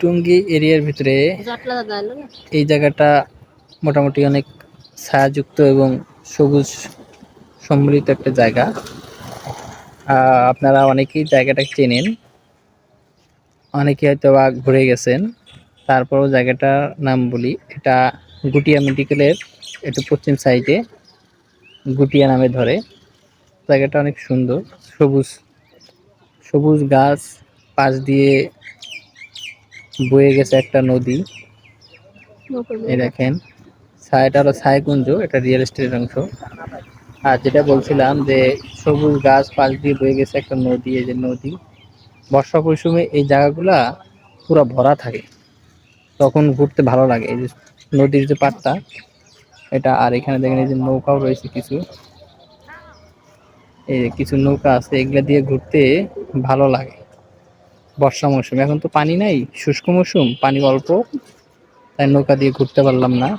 টুঙ্গি এরিয়ার ভিতরে এই জায়গাটা মোটামুটি অনেক ছায়াযুক্ত এবং সবুজ সম্মিলিত একটা জায়গা। আপনারা অনেকেই জায়গাটা চেনেন, অনেকে হয়তো বা ঘুরে গেছেন। তারপরও জায়গাটার নাম বলি, এটা গুটিয়া মেডিকেলের একটু পশ্চিম সাইডে গুটিয়া নামে ধরে। জায়গাটা অনেক সুন্দর, সবুজ সবুজ গাছ, পাশ দিয়ে বয়ে গেছে একটা নদী। এই দেখেন ছায়াটা হলো ছায়াকুঞ্জ, এটা রিয়েল এস্টেটের অংশ। আর যেটা বলছিলাম যে সবুজ গাছ পাশ দিয়ে বয়ে গেছে একটা নদী, এই যে নদী। বর্ষা মৌসুমে এই জায়গাগুলা পুরো ভরা থাকে, তখন ঘুরতে ভালো লাগে। এই যে নদীর যে পাড়টা এটা, আর এখানে দেখেন এই যে নৌকাও রয়েছে কিছু, এই যে কিছু নৌকা আছে, এগুলা দিয়ে ঘুরতে ভালো লাগে বর্ষা মৌসুমে। এখন তো পানি নাই, শুষ্ক মৌসুম, পানি অল্প, তাই নৌকা দিয়ে ঘুরতে পারলাম না।